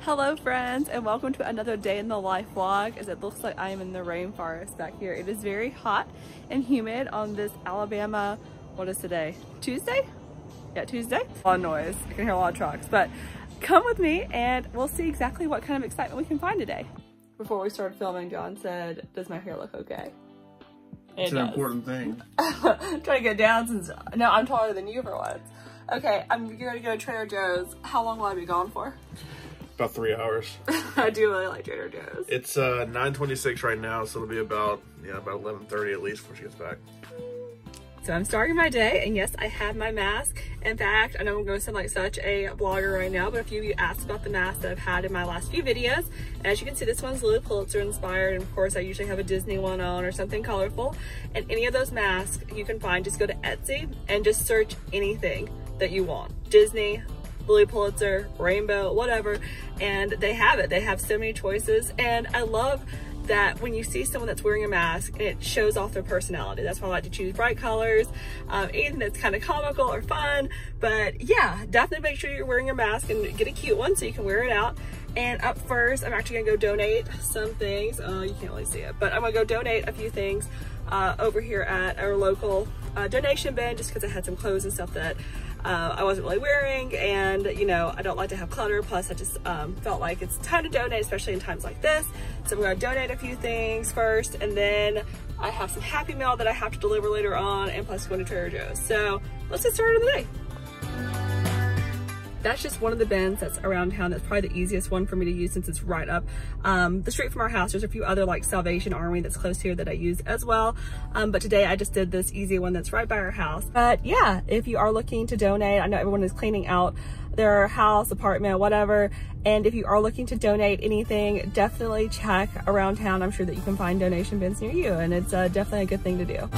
Hello friends, and welcome to another day in the life vlog, as it looks like I am in the rainforest back here. It is very hot and humid on this Alabama, what is today? Tuesday? Yeah, Tuesday. A lot of noise, I can hear a lot of trucks, but come with me and we'll see exactly what kind of excitement we can find today. Before we started filming, John said, does my hair look okay? It's an important thing. I'm trying to get down since, no, I'm taller than you for once. Okay, I'm gonna go to Trader Joe's. How long will I be gone for? About 3 hours. I do really like Trader Joe's. It's 9:26 right now, so it'll be about 11:30 at least before she gets back. So I'm starting my day, and yes, I have my mask. In fact, I know I'm going to sound like such a blogger right now, but a few of you asked about the mask that I've had in my last few videos. And as you can see, this one's Lily Pulitzer inspired, and of course I usually have a Disney one on or something colorful. And any of those masks you can find, just go to Etsy and just search anything that you want. Disney, Lily Pulitzer, rainbow, whatever, and they have it. They have so many choices, and I love that when you see someone that's wearing a mask, it shows off their personality. That's why I like to choose bright colors, anything that's kind of comical or fun. But yeah, definitely make sure you're wearing your mask and get a cute one so you can wear it out. And up first, I'm actually gonna go donate some things. Oh, you can't really see it, but I'm gonna go donate a few things over here at our local donation bin, just because I had some clothes and stuff that I wasn't really wearing, and you know, I don't like to have clutter. Plus I just felt like it's time to donate, especially in times like this. So I'm going to donate a few things first, and then I have some Happy Mail that I have to deliver later on, and plus going to Trader Joe's. So let's get started on the day. That's just one of the bins that's around town. That's probably the easiest one for me to use since it's right up the street from our house. There's a few other like Salvation Army that's close here that I use as well. But today I just did this easy one that's right by our house. But yeah, if you are looking to donate, I know everyone is cleaning out their house, apartment, whatever. And if you are looking to donate anything, definitely check around town. I'm sure that you can find donation bins near you, and it's definitely a good thing to do.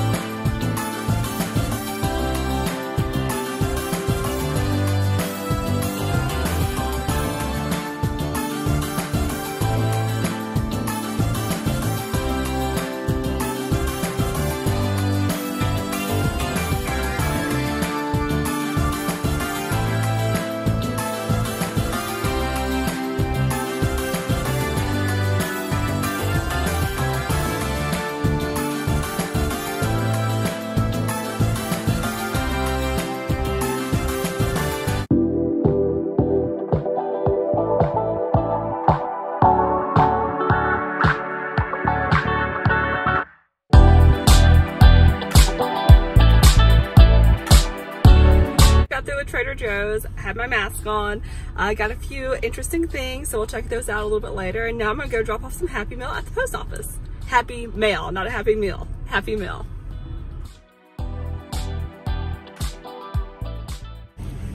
Trader Joe's, had my mask on. I got a few interesting things, so we'll check those out a little bit later. And now I'm gonna go drop off some Happy Mail at the post office. Happy Mail, not a Happy Meal. Happy Mail.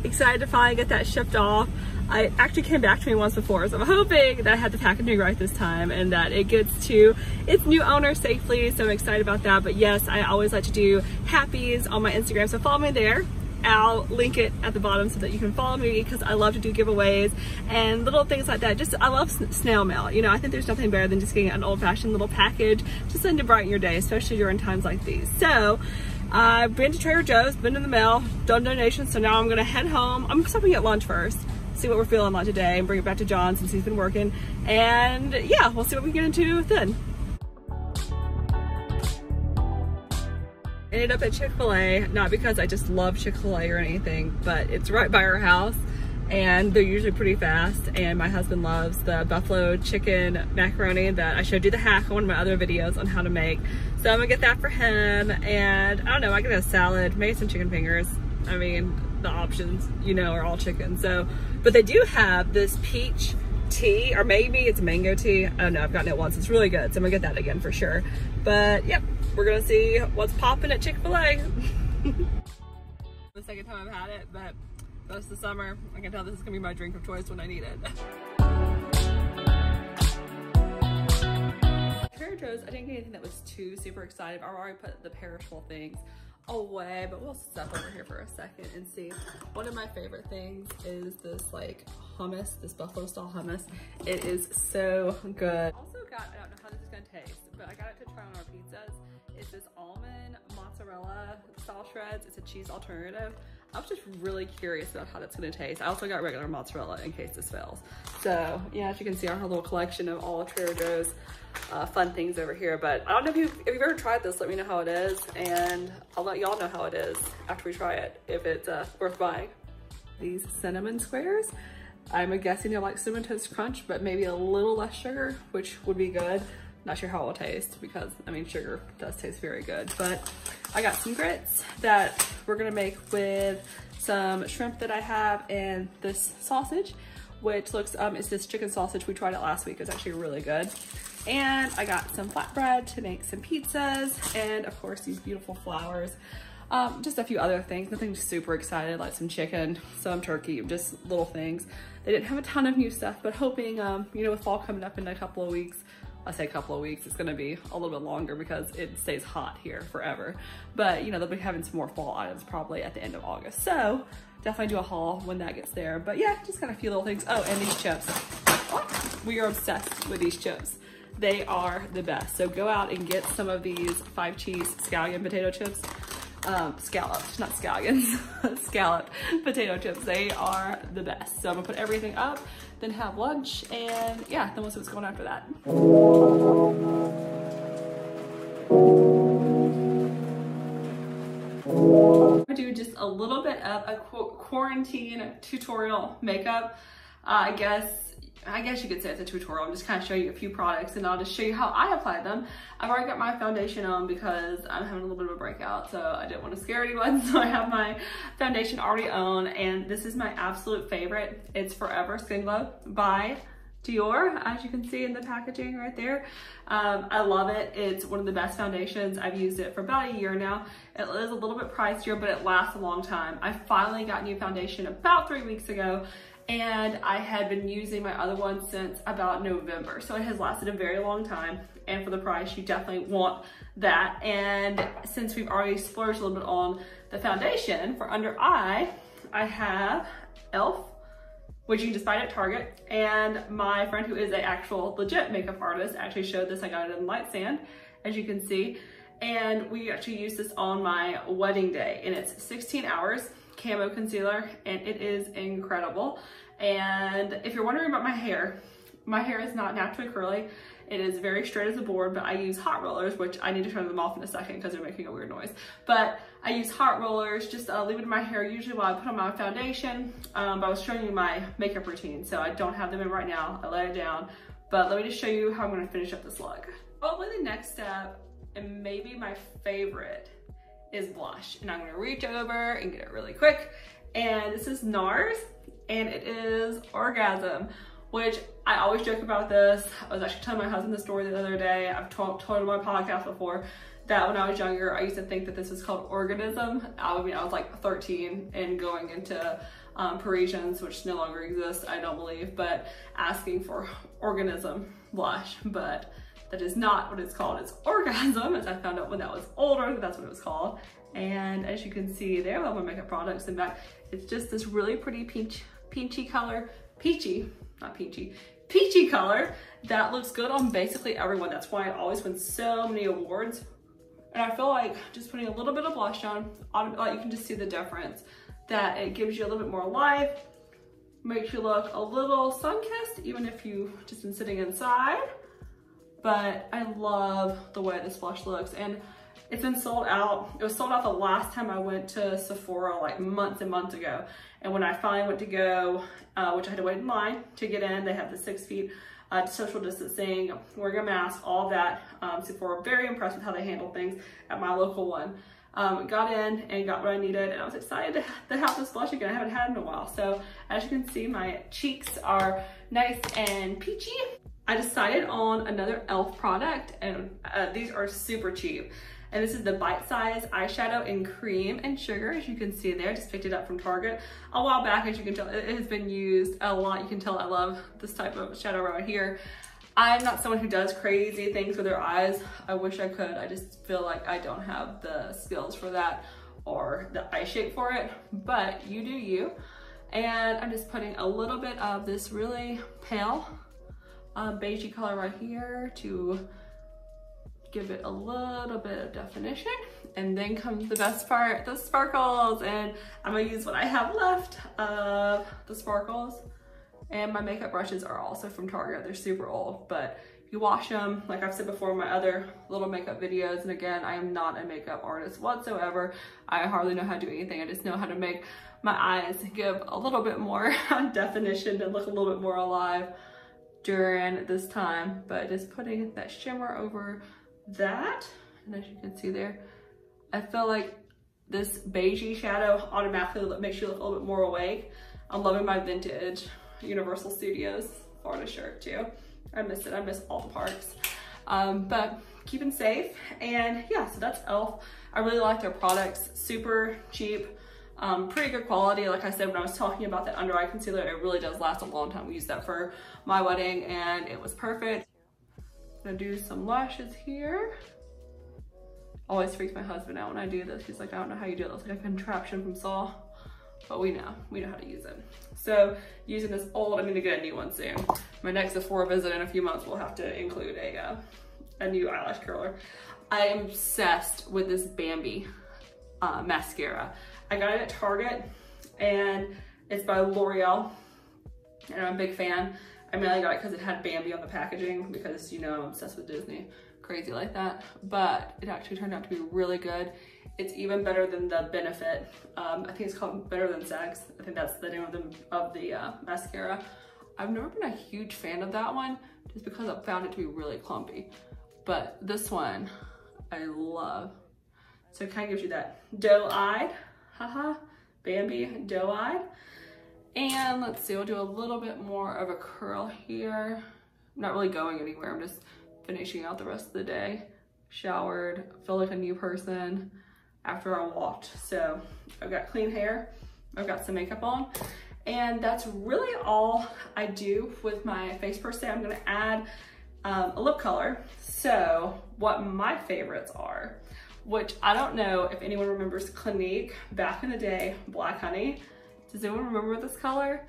Excited to finally get that shipped off. It actually came back to me once before, so I'm hoping that I had the packaging right this time and that it gets to its new owner safely, so I'm excited about that. But yes, I always like to do happies on my Instagram, so follow me there. I'll link it at the bottom so that you can follow me, because I love to do giveaways and little things like that. Just, I love snail mail. You know, I think there's nothing better than just getting an old-fashioned little package just to brighten your day, especially during times like these. So I've been to Trader Joe's, been in the mail, done donations, so now I'm gonna head home. I'm stopping at lunch first, see what we're feeling like today, and bring it back to John since he's been working. And yeah, we'll see what we get into then. Ended up at Chick-fil-A, not because I just love Chick-fil-A or anything, but it's right by our house and they're usually pretty fast, and my husband loves the buffalo chicken macaroni that I showed you the hack on one of my other videos on how to make. So I'm gonna get that for him, and I don't know, I get a salad, maybe some chicken fingers. I mean, the options, you know, are all chicken. So, but they do have this peach tea, or maybe it's mango tea. I don't know, I've gotten it once. It's really good, so I'm gonna get that again for sure. But yep, we're gonna see what's popping at Chick-fil-A. The second time I've had it, but most of the summer, I can tell this is gonna be my drink of choice when I need it. Trader Joe's, I didn't get anything that was too super excited. I already put the perishable things away, but we'll step over here for a second and see. One of my favorite things is this like hummus, this buffalo style hummus. It is so good. Also got, I don't know how this is gonna taste, but I got it to try on our pizzas. It's this almond mozzarella style shreds. It's a cheese alternative. I was just really curious about how that's gonna taste. I also got regular mozzarella in case this fails. So yeah, as you can see, our little collection of all Trader Joe's fun things over here. But I don't know if you've ever tried this, let me know how it is, and I'll let y'all know how it is after we try it, if it's worth buying. These cinnamon squares, I'm guessing they're like Cinnamon Toast Crunch, but maybe a little less sugar, which would be good. Not sure how it will taste because, I mean, sugar does taste very good. But I got some grits that we're gonna make with some shrimp that I have and this sausage, which looks, it's this chicken sausage. We tried it last week. It was actually really good. And I got some flatbread to make some pizzas, and of course these beautiful flowers. Just a few other things, nothing super excited, like some chicken, some turkey, just little things. They didn't have a ton of new stuff, but hoping, you know, with fall coming up in a couple of weeks, I say a couple of weeks, it's gonna be a little bit longer because it stays hot here forever. But you know, they'll be having some more fall items probably at the end of August. So definitely do a haul when that gets there. But yeah, just kind of a few little things. Oh, and these chips. Oh, we are obsessed with these chips. They are the best. So go out and get some of these 5 cheese scallion potato chips. Scalloped, not scallions, scalloped potato chips. They are the best. So I'm gonna put everything up, then have lunch, and yeah, then we'll see what's going on after that. I do just a little bit of a quarantine tutorial makeup. I guess you could say it's a tutorial. I'm just kind of showing you a few products and I'll just show you how I apply them. I've already got my foundation on because I'm having a little bit of a breakout, so I didn't want to scare anyone. So I have my foundation already on, and this is my absolute favorite. It's Forever Skin Glow by Dior, as you can see in the packaging right there. I love it. It's one of the best foundations. I've used it for about a year now. It is a little bit pricier, but it lasts a long time. I finally got new foundation about 3 weeks ago, and I had been using my other one since about November. So it has lasted a very long time. And for the price, you definitely want that. And since we've already splurged a little bit on the foundation, for under eye, I have e.l.f., which you can just find at Target. And my friend who is an actual legit makeup artist actually showed this. I got it in light sand, as you can see. And we actually used this on my wedding day, and it's 16 hours camo concealer, and it is incredible. And if you're wondering about my hair is not naturally curly. It is very straight as a board, but I use hot rollers, which I need to turn them off in a second because they're making a weird noise. But I use hot rollers, just leave it in my hair usually while I put on my foundation. But I was showing you my makeup routine, so I don't have them in right now. I let it down, but let me just show you how I'm gonna finish up this look. Probably the next step, and maybe my favorite, is blush. And I'm gonna reach over and get it really quick. And this is NARS, and it is Orgasm, which I always joke about this. I was actually telling my husband the story the other day. I've told on my podcast before that when I was younger, I used to think that this was called organism. I mean, I was like 13 and going into Parisians, which no longer exists, I don't believe, but asking for organism blush, but that is not what it's called. It's Orgasm, as I found out when I was older, that's what it was called. And as you can see there, all my makeup products in back, it's just this really pretty peachy color, peachy color that looks good on basically everyone. That's why it always wins so many awards. And I feel like just putting a little bit of blush on, you can just see the difference, that it gives you a little bit more life, makes you look a little sun-kissed, even if you've just been sitting inside. But I love the way this blush looks, and it's been sold out. It was sold out the last time I went to Sephora, like months and months ago. And when I finally went to go, which I had to wait in line to get in, they have the 6 feet social distancing, wearing a mask, all of that. Sephora, very impressed with how they handle things at my local one. Got in and got what I needed, and I was excited to have this blush again. I haven't had it in a while. So as you can see, my cheeks are nice and peachy. I decided on another e.l.f. product, and these are super cheap. And this is the Bite Size Eyeshadow in Cream and Sugar, as you can see there. Just picked it up from Target a while back. As you can tell, it has been used a lot. You can tell I love this type of shadow right here. I'm not someone who does crazy things with their eyes. I wish I could. I just feel like I don't have the skills for that or the eye shape for it, but you do you. And I'm just putting a little bit of this really pale beigey color right here to give it a little bit of definition. And then comes the best part, the sparkles. And I'm gonna use what I have left of the sparkles. And my makeup brushes are also from Target. They're super old, but if you wash them, like I've said before in my other little makeup videos, and again, I am not a makeup artist whatsoever. I hardly know how to do anything. I just know how to make my eyes give a little bit more definition and look a little bit more alive during this time. But just putting that shimmer over that, and as you can see there, I feel like this beigey shadow automatically makes you look a little bit more awake. I'm loving my vintage Universal Studios Florida shirt too. I miss it. I miss all the parks. But keeping safe. And yeah, so that's e.l.f. I really like their products. Super cheap, pretty good quality. Like I said, when I was talking about that under eye concealer, it really does last a long time. We used that for my wedding and it was perfect. I'm gonna do some lashes here. Always freaks my husband out when I do this. He's like, I don't know how you do it. It looks like a contraption from Saw. But we know how to use it. So using this old, I'm gonna get a new one soon. My next Sephora visit in a few months will have to include a new eyelash curler. I am obsessed with this Bambi mascara. I got it at Target and it's by L'Oreal and I'm a big fan. I mainly got it because it had Bambi on the packaging because you know I'm obsessed with Disney, crazy like that. But it actually turned out to be really good. It's even better than the Benefit. I think it's called Better Than Sex. I think that's the name of the mascara. I've never been a huge fan of that one just because I found it to be really clumpy. But this one, I love. So it kind of gives you that doe-eyed, haha, Bambi doe-eyed. And let's see, we'll do a little bit more of a curl here. I'm not really going anywhere. I'm just finishing out the rest of the day. Showered, feel like a new person after I walked. So I've got clean hair, I've got some makeup on, and that's really all I do with my face per se. I'm gonna add a lip color. So what my favorites are, which I don't know if anyone remembers Clinique back in the day, Black Honey. Does anyone remember this color?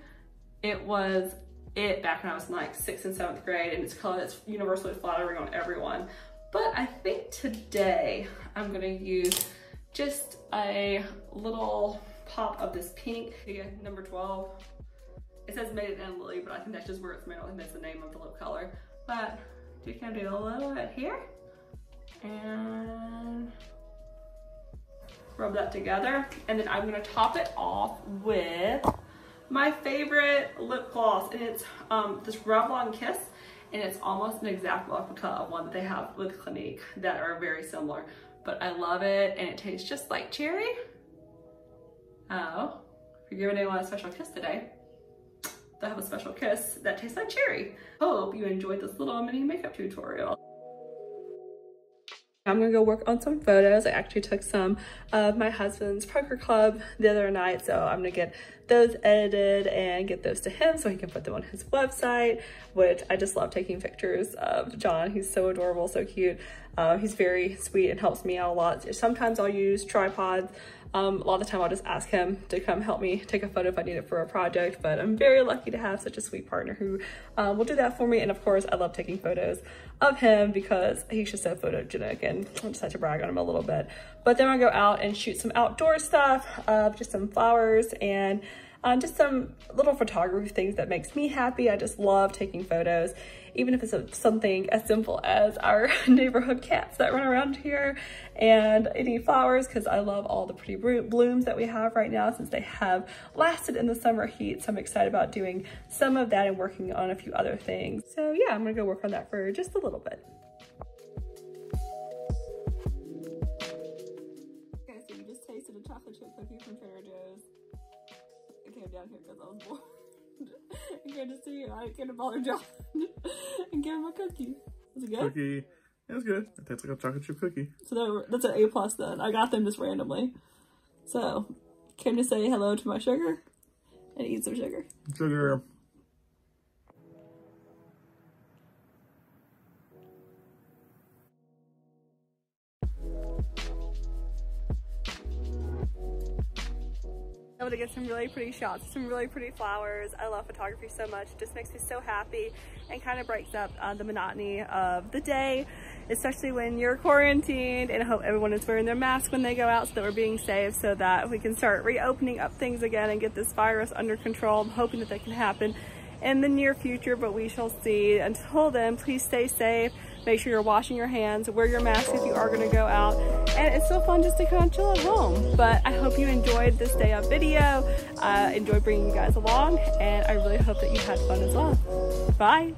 It was it back when I was in like 6th and 7th grade, and it's a color that's universally flattering on everyone. But I think today I'm gonna use just a little pop of this pink. Again, number 12. It says made in Italy, but I think that's just where it's made. I don't think that's the name of the lip color. But you can do a little bit here and rub that together. And then I'm gonna top it off with my favorite lip gloss. And it's this Revlon Kiss. And it's almost an exact replica of one that they have with Clinique that are very similar. But I love it, and it tastes just like cherry. Oh, if you're giving anyone a special kiss today, they'll have a special kiss that tastes like cherry. Hope you enjoyed this little mini makeup tutorial. I'm gonna go work on some photos. I actually took some of my husband's poker club the other night, so I'm gonna get those edited and get those to him so he can put them on his website, which I just love taking pictures of John. He's so adorable, so cute. He's very sweet and helps me out a lot. Sometimes I'll use tripods. A lot of the time I'll just ask him to come help me take a photo if I need it for a project, but I'm very lucky to have such a sweet partner who will do that for me. And of course, I love taking photos of him because he's just so photogenic, and I just had to brag on him a little bit. But then I go out and shoot some outdoor stuff, just some flowers and just some little photography things that makes me happy. I just love taking photos, even if it's something as simple as our neighborhood cats that run around here and any flowers, because I love all the pretty blooms that we have right now since they have lasted in the summer heat. So I'm excited about doing some of that and working on a few other things. So yeah, I'm gonna go work on that for just a little bit. Okay, so you just tasted a chocolate chip cookie from Trader Joe's. I came down here because I was bored. I came to see you. I came to bother John and give him a cookie. Was it good? Cookie. It was good. It tastes like a chocolate chip cookie. So that's an A+ then. I got them just randomly. So, came to say hello to my sugar and eat some sugar. Sugar. Able to get some really pretty shots, some really pretty flowers. I love photography so much. It just makes me so happy and kind of breaks up the monotony of the day. especially when you're quarantined, and I hope everyone is wearing their mask when they go out so that we're being safe, so that we can start reopening up things again and get this virus under control. I'm hoping that can happen in the near future, but we shall see. Until then, please stay safe. Make sure you're washing your hands, wear your mask if you are going to go out, and it's so fun just to kind of chill at home. But I hope you enjoyed this day of video. Enjoyed bringing you guys along, and I really hope that you had fun as well. Bye.